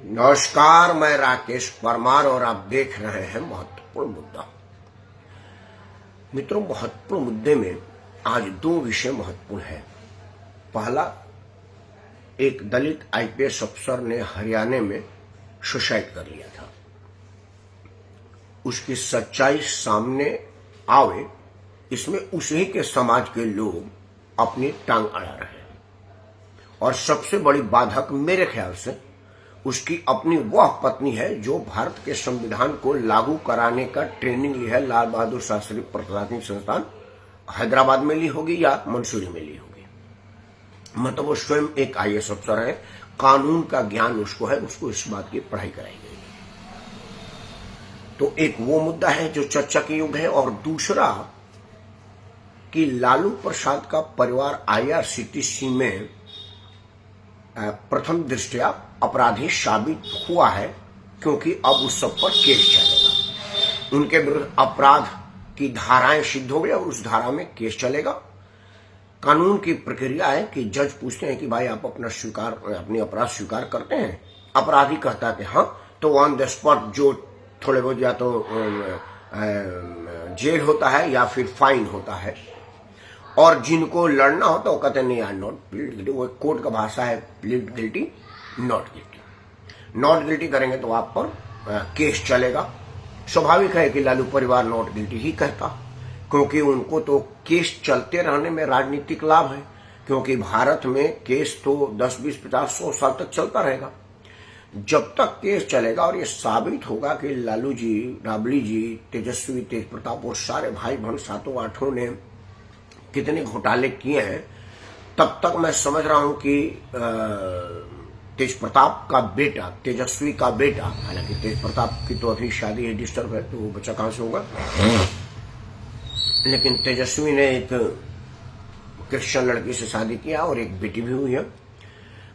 नमस्कार, मैं राकेश परमार और आप देख रहे हैं महत्वपूर्ण मुद्दा। मित्रों, महत्वपूर्ण मुद्दे में आज दो विषय महत्वपूर्ण है। पहला, एक दलित आईपीएस अफसर ने हरियाणा में सुसाइड कर लिया था। उसकी सच्चाई सामने आवे, इसमें उसी के समाज के लोग अपनी टांग अड़ा रहे हैं। और सबसे बड़ी बाधक मेरे ख्याल से उसकी अपनी वह पत्नी है जो भारत के संविधान को लागू कराने का ट्रेनिंग ली है। लाल बहादुर शास्त्री प्रशासनिक संस्थान हैदराबाद में ली होगी या मंसूरी में ली होगी। मतलब वो स्वयं एक आईएएस अफसर है, कानून का ज्ञान उसको है, उसको इस बात की पढ़ाई कराई गई। तो एक वो मुद्दा है जो चर्चा के युग है। और दूसरा कि लालू प्रसाद का परिवार आईआरसीटीसी में प्रथम दृष्टया अपराधी साबित हुआ है, क्योंकि अब उस सब पर केस चलेगा। उनके विरुद्ध अपराध की धाराएं सिद्ध हो गई और उस धारा में केस चलेगा। कानून की प्रक्रिया है कि जज पूछते हैं कि भाई आप अपनी अपराध स्वीकार करते हैं। अपराधी कहता है कि हाँ, तो ऑन द स्पॉट जो थोड़े बहुत या तो जेल होता है या फिर फाइन होता है। और जिनको लड़ना होता है वो कहते हैं नहीं, आई नॉट प्लीड गिल्टी। वो कोर्ट का भाषा है plead guilty, not guilty. Not guilty करेंगे तो आप पर केस चलेगा। स्वाभाविक है कि लालू परिवार नॉट गिल्टी ही कहता, क्योंकि उनको तो केस चलते रहने में राजनीतिक लाभ है। क्योंकि भारत में केस तो 10, 20, 50, 100 साल तक चलता रहेगा। जब तक केस चलेगा और ये साबित होगा कि लालू जी, राबड़ी जी, तेजस्वी, तेज प्रताप और सारे भाई बहन सातों आठों ने कितने घोटाले किए हैं, तब तक मैं समझ रहा हूं कि तेज प्रताप का बेटा, तेजस्वी का बेटा, हालांकि तेज प्रताप की तो अभी शादी है, डिस्टर्ब है, तो वो बच्चा कहां से होगा। लेकिन तेजस्वी ने एक क्रिश्चियन लड़की से शादी किया और एक बेटी भी हुई है।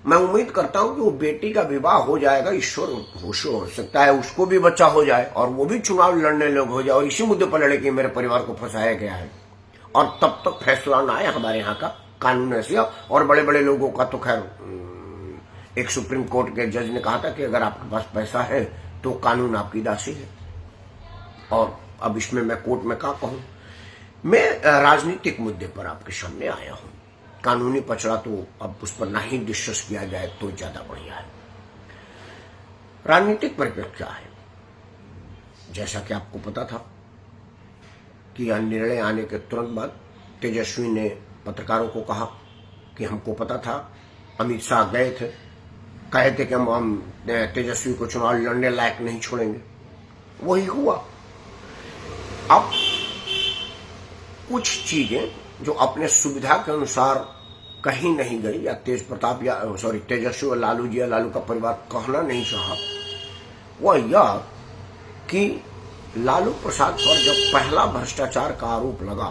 मैं उम्मीद करता हूं कि वो बेटी का विवाह हो जाएगा, ईश्वर हो सकता है उसको भी बच्चा हो जाए और वो भी चुनाव लड़ने लोग हो जाए और इसी मुद्दे पर लड़े कि मेरे परिवार को फंसाया गया है। और तब तक फैसला ना आए हमारे यहाँ का कानून ऐसे। और बड़े बड़े लोगों का तो खैर, एक सुप्रीम कोर्ट के जज ने कहा था कि अगर आपके पास पैसा है तो कानून आपकी दासी है। और अब इसमें मैं कोर्ट में क्या कहूं। मैं राजनीतिक मुद्दे पर आपके सामने आया हूं। कानूनी पचड़ा तो अब उस पर ना ही डिस्कस किया जाए तो ज्यादा बढ़िया है। राजनीतिक परिप्रेक्ष्य क्या है, जैसा कि आपको पता था कि यह निर्णय आने के तुरंत बाद तेजस्वी ने पत्रकारों को कहा कि हमको पता था, अमित शाह गए थे, कहे थे कि हम तेजस्वी को चुनाव लड़ने लायक नहीं छोड़ेंगे। वही हुआ। अब कुछ चीजें जो अपने सुविधा के अनुसार कहीं नहीं गई, या तेज प्रताप या तेजस्वी और लालू जी या लालू का परिवार कहना नहीं चाहा, वह यह कि लालू प्रसाद पर जब पहला भ्रष्टाचार का आरोप लगा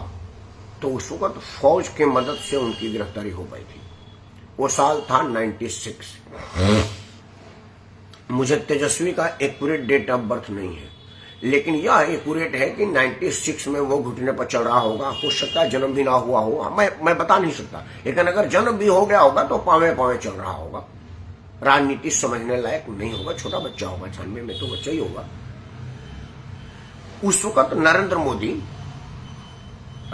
तो उस वक्त फौज की मदद से उनकी गिरफ्तारी हो पाई थी। वो साल था 96। मुझे तेजस्वी का एक्यूरेट डेट ऑफ बर्थ नहीं है, लेकिन यह एक्यूरेट है कि 96 में वो घुटने पर चल रहा होगा। हो सकता है जन्म भी ना हुआ हो, मैं बता नहीं सकता, लेकिन अगर जन्म भी हो गया होगा तो पावे पावे चल रहा होगा। राजनीति समझने लायक नहीं होगा, छोटा बच्चा होगा, 96 में तो बच्चा ही होगा। उस वक्त नरेंद्र मोदी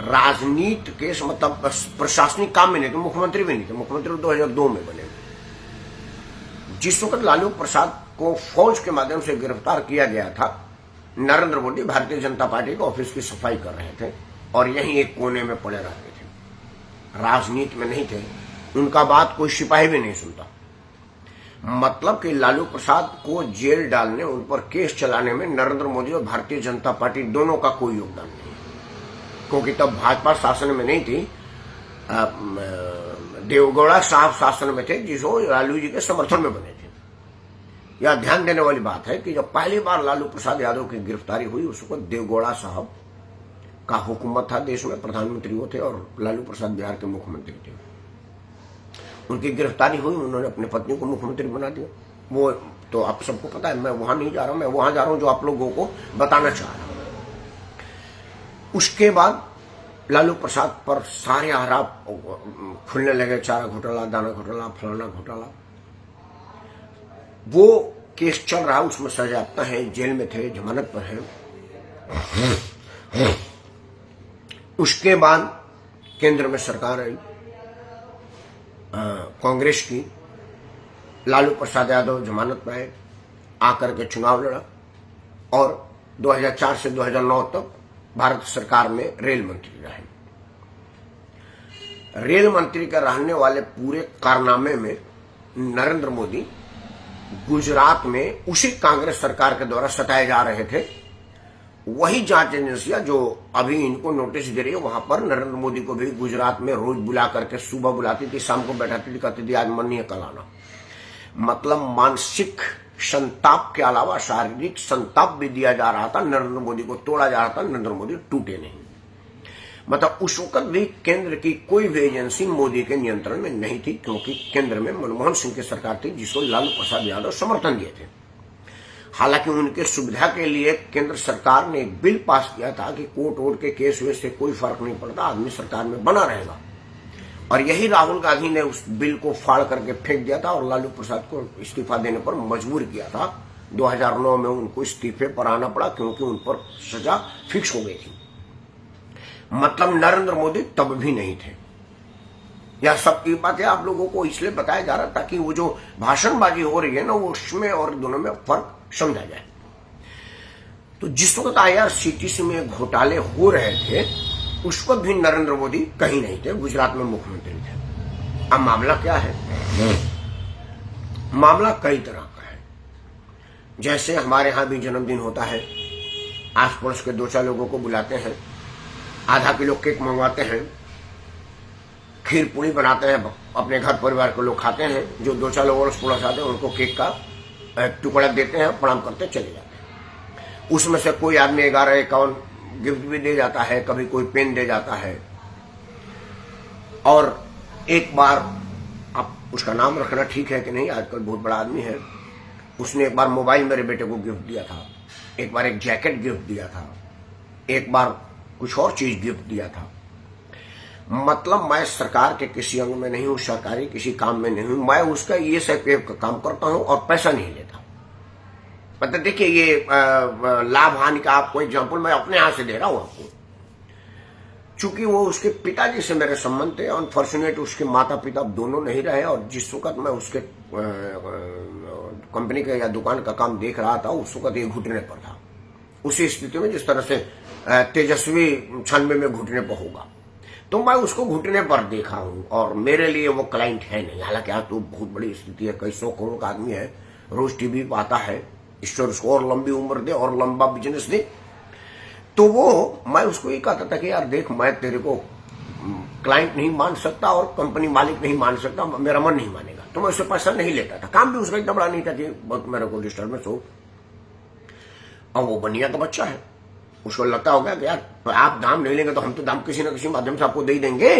राजनीति के मतलब प्रशासनिक काम में नहीं थे, मुख्यमंत्री भी नहीं थे। मुख्यमंत्री 2002 में बने। जिस वक्त लालू प्रसाद को फौज के माध्यम से गिरफ्तार किया गया था, नरेंद्र मोदी भारतीय जनता पार्टी के ऑफिस की सफाई कर रहे थे और यहीं एक कोने में पड़े रहते थे, राजनीति में नहीं थे। उनका बात कोई सिपाही भी नहीं सुनता। मतलब कि लालू प्रसाद को जेल डालने, उन पर केस चलाने में नरेंद्र मोदी और भारतीय जनता पार्टी दोनों का कोई योगदान नहीं, क्योंकि तब भाजपा शासन में नहीं थी। देवगौड़ा साहब शासन में थे, जिसको लालू जी के समर्थन में बने थे। यह ध्यान देने वाली बात है कि जब पहली बार लालू प्रसाद यादव की गिरफ्तारी हुई, उस वक्त देवगौड़ा साहब का हुकूमत था देश में, प्रधानमंत्री वो थे और लालू प्रसाद बिहार के मुख्यमंत्री थे। उनकी गिरफ्तारी हुई, उन्होंने अपनी पत्नी को मुख्यमंत्री बना दिया। वो तो आप सबको पता है, मैं वहां नहीं जा रहा हूं, मैं वहां जा रहा हूं जो आप लोगों को बताना चाह रहा हूं। उसके बाद लालू प्रसाद पर सारे आरोप खुलने लगे, चारा घोटाला, दाना घोटाला, फलाना घोटाला। वो केस चल रहा, उसमें सजायाफ्ता है, जेल में थे, जमानत पर है। उसके बाद केंद्र में सरकार आई कांग्रेस की, लालू प्रसाद यादव जमानत पर आए, आकर के चुनाव लड़ा और 2004 से 2009 तक भारत सरकार में रेल मंत्री रहे। रेल मंत्री का रहने वाले पूरे कारनामे में नरेंद्र मोदी गुजरात में उसी कांग्रेस सरकार के द्वारा सताए जा रहे थे। वही जांच एजेंसियां जो अभी इनको नोटिस दे रही है, वहां पर नरेंद्र मोदी को भी गुजरात में रोज बुला करके सुबह बुलाती थी, शाम को बैठाती थी, कहती थी आज मन नहीं है कल आना। मतलब मानसिक संताप के अलावा शारीरिक संताप भी दिया जा रहा था, नरेंद्र मोदी को तोड़ा जा रहा था, नरेंद्र मोदी टूटे नहीं। मतलब उस वक्त भी केंद्र की कोई भी एजेंसी मोदी के नियंत्रण में नहीं थी, क्योंकि केंद्र में मनमोहन सिंह की सरकार थी जिसको लालू प्रसाद यादव समर्थन दिए थे। हालांकि उनके सुविधा के लिए केंद्र सरकार ने एक बिल पास किया था कि कोर्ट वोट के केस हुए से कोई फर्क नहीं पड़ता, आदमी सरकार में बना रहेगा। और यही राहुल गांधी ने उस बिल को फाड़ करके फेंक दिया था और लालू प्रसाद को इस्तीफा देने पर मजबूर किया था। 2009 में उनको इस्तीफे पर आना पड़ा क्योंकि उन पर सजा फिक्स हो गई थी। मतलब नरेंद्र मोदी तब भी नहीं थे। यह सब की बातें आप लोगों को इसलिए बताया जा रहा ताकि वो जो भाषणबाजी हो रही है ना, वो उसमें और दोनों में फर्क समझा जाए। तो जिस वक्त IRCTC में घोटाले हो रहे थे उस वक्त भी नरेंद्र मोदी कहीं नहीं थे, गुजरात में मुख्यमंत्री थे। अब मामला क्या है? मामला कई तरह का है। जैसे हमारे यहां भी जन्मदिन होता है, आस पड़ोस के 2-4 लोगों को बुलाते हैं, आधा किलो केक मंगवाते हैं, खीर पूरी बनाते हैं, अपने घर परिवार के लोग खाते हैं। जो 2-4 लोग अड़ोस पड़ोस आते हैं उनको केक का टुकड़ा देते हैं, प्रणाम करते चले जाते हैं। उसमें से कोई आदमी 11-51 गिफ्ट भी दे जाता है, कभी कोई पेन दे जाता है। और एक बार, अब उसका नाम रखना ठीक है कि नहीं, आजकल बहुत बड़ा आदमी है, उसने एक बार मोबाइल मेरे बेटे को गिफ्ट दिया था, एक बार एक जैकेट गिफ्ट दिया था, एक बार कुछ और चीज गिफ्ट दिया था। मतलब मैं सरकार के किसी अंग में नहीं हूं, सरकारी किसी काम में नहीं हूं, मैं उसका ESIF का काम करता हूं और पैसा नहीं लेता। मतलब देखिए, ये लाभ हानि का आपको एग्जाम्पल मैं अपने यहां से दे रहा हूं आपको। चूंकि वो उसके पिताजी से मेरे संबंध थे, अनफॉर्चुनेट उसके माता पिता दोनों नहीं रहे, और जिस वक्त मैं उसके कंपनी के या दुकान का काम देख रहा था उस वक्त ये घुटने पर था। उसी स्थिति में जिस तरह से तेजस्वी 96 में घुटने पर होगा, तो मैं उसको घुटने पर देखा हूं और मेरे लिए वो क्लाइंट है नहीं। हालांकि आज तो बहुत बड़ी स्थिति है, कई 100 करोड़ का आदमी है, रोज टीवी पर आता है, ईश्वर उसको और लंबी उम्र दे और लंबा बिजनेस दे। तो वो मैं उसको ये कहता था कि यार देख, मैं तेरे को क्लाइंट नहीं मान सकता और कंपनी मालिक नहीं मान सकता, मेरा मन नहीं मानेगा, तो मैं उससे पैसा नहीं लेता था। काम भी उसका इतना बड़ा नहीं था कि बहुत मेरे को डिस्टर्बेंस हो। और वो बनिया का बच्चा है, उसको लगता होगा कि यार आप दाम नहीं लेंगे तो हम तो दाम किसी न किसी माध्यम से आपको दे देंगे,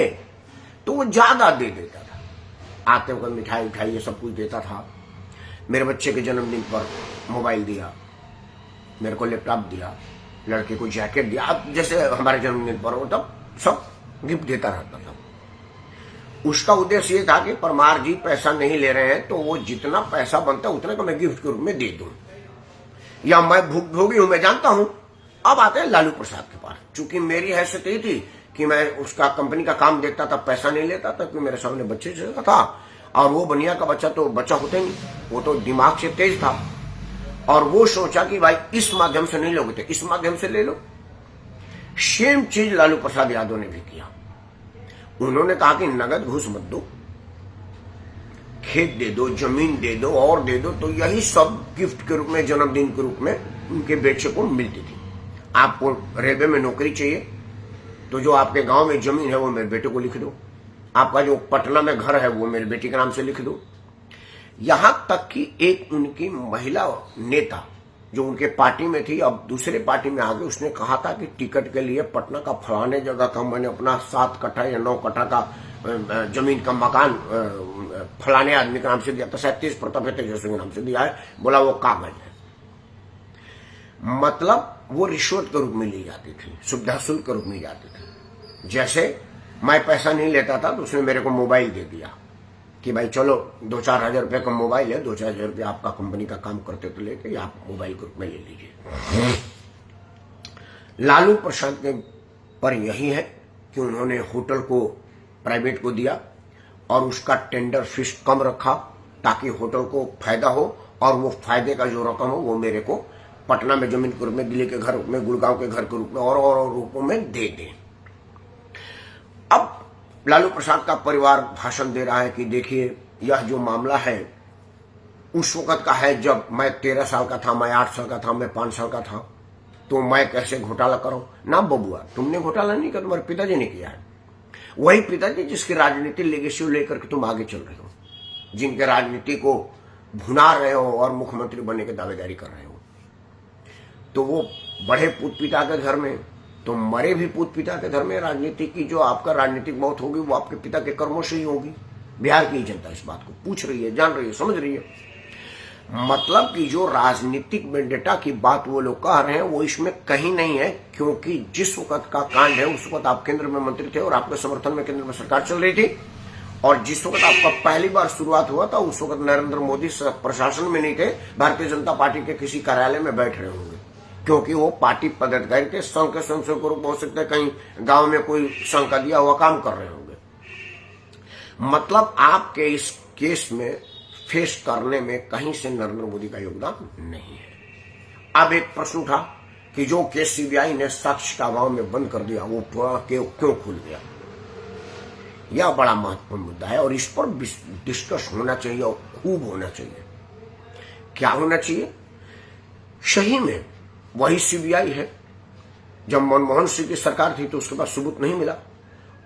तो वो ज्यादा दे देता था। आते वक्त मिठाई उठाई ये सब कुछ देता था। मेरे बच्चे के जन्मदिन पर मोबाइल दिया, मेरे को लैपटॉप दिया, लड़के को जैकेट दिया। अब जैसे हमारे जन्मदिन पर हो तब सब गिफ्ट देता रहता था। उसका उद्देश्य ये था कि परमार जी पैसा नहीं ले रहे हैं तो वो जितना पैसा बनता है उतना को मैं गिफ्ट के रूप में दे दूं, या मैं भोगी हूं, मैं जानता हूं। अब आते हैं लालू प्रसाद के पास। चूंकि मेरी हैसियत ये थी कि मैं उसका कंपनी का काम देखता था, पैसा नहीं लेता था, क्योंकि मेरे सामने बच्चे जैसा था। और वो बनिया का बच्चा तो बच्चा होते नहीं, वो तो दिमाग से तेज था। और वो सोचा कि भाई इस माध्यम से नहीं लोगे तो इस माध्यम से ले लो। सेम चीज लालू प्रसाद यादव ने भी किया। उन्होंने कहा कि नगद घूस मत दो, खेत दे दो, जमीन दे दो और दे दो। तो यही सब गिफ्ट के रूप में, जन्मदिन के रूप में उनके बेटे को मिलती थी। आपको रेलवे में नौकरी चाहिए तो जो आपके गांव में जमीन है वो मेरे बेटे को लिख दो, आपका जो पटना में घर है वो मेरे बेटी के नाम से लिख दो। यहां तक कि एक उनकी महिला नेता जो उनके पार्टी में थी, अब दूसरे पार्टी में आ गई, उसने कहा था कि टिकट के लिए पटना का फलाने जगह का मैंने अपना 7 कट्ठा या 9 कट्ठा का जमीन का मकान फलाने आदमी के नाम से दिया था, शायद तेज प्रताप तेजस्वी के नाम से दिया है। बोला वो कागज है। मतलब वो रिश्वत के रूप में ली जाती थी, सुविधा शुल्क के रूप में जाती थी। जैसे मैं पैसा नहीं लेता था तो उसने मेरे को मोबाइल दे दिया, कि भाई चलो 2-4 हजार रुपये का मोबाइल है, 2-4 हजार रुपये आपका कंपनी का काम करते तो लेके आप मोबाइल ग्रुप में ले लीजिए। लालू प्रसाद के पर यही है कि उन्होंने होटल को प्राइवेट को दिया और उसका टेंडर फीस कम रखा ताकि होटल को फायदा हो, और वो फायदे का जो रकम हो वो मेरे को पटना में जमीन के रूप में, दिल्ली के घर में, गुड़गांव के घर के रूप में और रूपों में दे दें। अब लालू प्रसाद का परिवार भाषण दे रहा है कि देखिए यह जो मामला है उस वक्त का है जब मैं 13 साल का था, मैं 8 साल का था, मैं 5 साल का था, तो मैं कैसे घोटाला करूं? ना बबुआ, तुमने घोटाला नहीं किया, तुम्हारे पिताजी ने किया है। वही पिताजी जिसकी राजनीति लेगेसी लेकर के तुम आगे चल रहे हो, जिनके राजनीति को भुना रहे हो और मुख्यमंत्री बनने की दावेदारी कर रहे हो। तो वो बढ़े पूत पिता के घर में, तो मरे भी पूत पिता के घर में। राजनीति की जो आपका राजनीतिक मौत होगी वो आपके पिता के कर्मों से ही होगी। बिहार की जनता इस बात को पूछ रही है, जान रही है, समझ रही है। मतलब कि जो राजनीतिक वेंडेटा की बात वो लोग कह रहे हैं वो इसमें कहीं नहीं है, क्योंकि जिस वक्त का कांड है उस वक्त आप केंद्र में मंत्री थे और आपके समर्थन में केंद्र में सरकार चल रही थी, और जिस वक्त आपका पहली बार शुरुआत हुआ था उस वक्त नरेंद्र मोदी प्रशासन में नहीं थे, भारतीय जनता पार्टी के किसी कार्यालय में बैठ रहे होंगे, क्योंकि वो पार्टी पदाधिकारी थे, संघ के स्वयंसेवक ग्रुप हो सकते हैं, कहीं गांव में कोई संघ का दिया हुआ काम कर रहे होंगे। मतलब आपके इस केस में फेस करने में कहीं से नरेंद्र मोदी का योगदान नहीं है। अब एक प्रश्न उठा कि जो केस सीबीआई ने साक्ष्य का अभाव में बंद कर दिया वो क्यों खुल गया? यह बड़ा महत्वपूर्ण मुद्दा है और इस पर डिस्कस होना चाहिए और खूब होना चाहिए। क्या होना चाहिए? सही में वही सीबीआई है। जब मनमोहन सिंह की सरकार थी तो उसके पास सबूत नहीं मिला,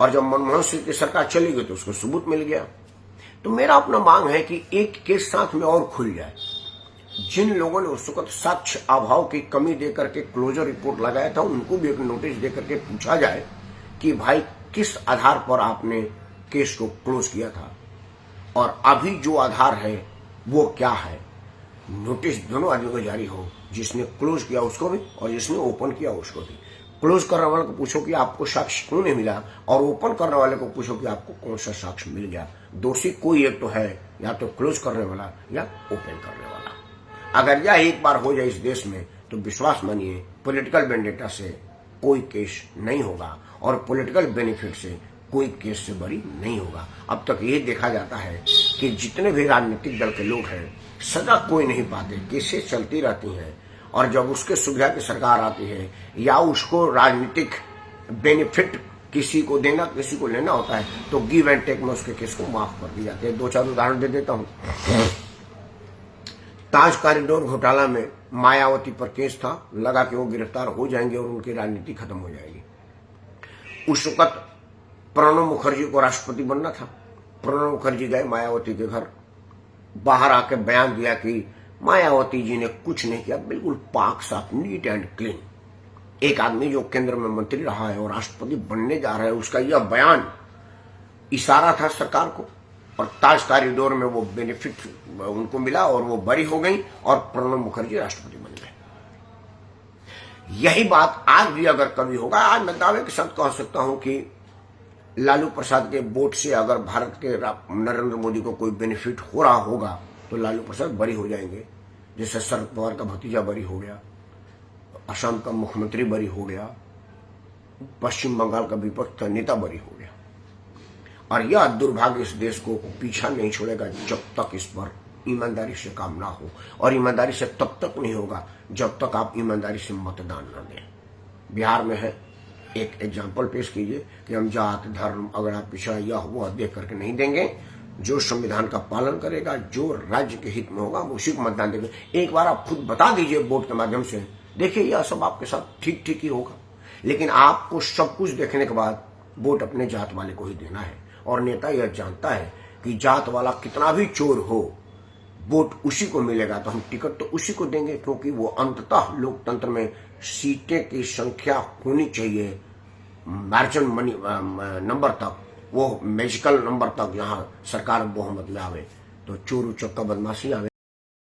और जब मनमोहन सिंह की सरकार चली गई तो उसको सबूत मिल गया। तो मेरा अपना मांग है कि एक केस साथ में और खुल जाए। जिन लोगों ने उस वक्त साक्ष्य अभाव की कमी देकर के क्लोजर रिपोर्ट लगाया था उनको भी एक नोटिस देकर के पूछा जाए कि भाई किस आधार पर आपने केस को क्लोज किया था और अभी जो आधार है वो क्या है। नोटिस दोनों आदमी को जारी हो, जिसने क्लोज किया उसको भी और जिसने ओपन किया उसको भी। क्लोज करने वाले को पूछो कि आपको साक्ष्य क्यों नहीं मिला, और ओपन करने वाले को पूछो कि आपको कौन सा साक्ष्य मिल गया। दोषी कोई एक तो है, या तो क्लोज करने वाला या ओपन करने वाला। अगर यह एक बार हो जाए इस देश में तो विश्वास मानिए पॉलिटिकल वेंडेटा से कोई केस नहीं होगा और पॉलिटिकल बेनिफिट से कोई केस से बरी नहीं होगा। अब तक ये देखा जाता है कि जितने भी राजनीतिक दल के लोग हैं सजा कोई नहीं पाते, केसेस चलती रहती हैं, और जब उसके सुविधा की सरकार आती है या उसको राजनीतिक बेनिफिट किसी को देना किसी को लेना होता है तो गिव एंड टेक में उसके केस को माफ कर दिए जाते हैं। 2-4 उदाहरण दे देता हूं। ताज कॉरिडोर घोटाला में मायावती पर केस था, लगा कि वो गिरफ्तार हो जाएंगे और उनकी राजनीति खत्म हो जाएगी। उस वक्त प्रणब मुखर्जी को राष्ट्रपति बनना था। प्रणब मुखर्जी गए मायावती के घर, बाहर आके बयान दिया कि मायावती जी ने कुछ नहीं किया, बिल्कुल पाक साफ, नीट एंड क्लीन। एक आदमी जो केंद्र में मंत्री रहा है और राष्ट्रपति बनने जा रहा है उसका यह बयान इशारा था सरकार को, और ताज कॉरिडोर में वो बेनिफिट उनको मिला और वो बरी हो गई और प्रणब मुखर्जी राष्ट्रपति बन गए। यही बात आज भी अगर कभी होगा, आज मैं दावे के साथ कह सकता हूं कि लालू प्रसाद के वोट से अगर भारत के नरेंद्र मोदी को कोई बेनिफिट हो रहा होगा तो लालू प्रसाद बरी हो जाएंगे। जैसे शरद पवार का भतीजा बरी हो गया, असम का मुख्यमंत्री बरी हो गया, पश्चिम बंगाल का विपक्ष का नेता बरी हो गया। और यह दुर्भाग्य इस देश को पीछा नहीं छोड़ेगा जब तक इस पर ईमानदारी से काम ना हो, और ईमानदारी से तब तक नहीं होगा जब तक आप ईमानदारी से मतदान ना दें। बिहार में है, एक एग्जाम्पल पेश कीजिए कि हम जात धर्म अगर आप पिछड़ा यह हुआ देख करके नहीं देंगे। जो संविधान का पालन करेगा, जो राज्य के हित में होगा उसी को मतदान देंगे। एक बार आप खुद बता दीजिए वोट के माध्यम से, देखिए यह सब आपके साथ ठीक ठीक ही होगा। लेकिन आपको सब कुछ देखने के बाद वोट अपने जात वाले को ही देना है, और नेता यह जानता है कि जात वाला कितना भी चोर हो वोट उसी को मिलेगा, तो हम टिकट तो उसी को देंगे, क्योंकि वो अंततः लोकतंत्र में सीटें की संख्या होनी चाहिए मार्जिन नंबर तक, वो मैजिकल नंबर तक, जहां सरकार बहुमत में आवे तो चोर उचक्का बदमाशी आवे।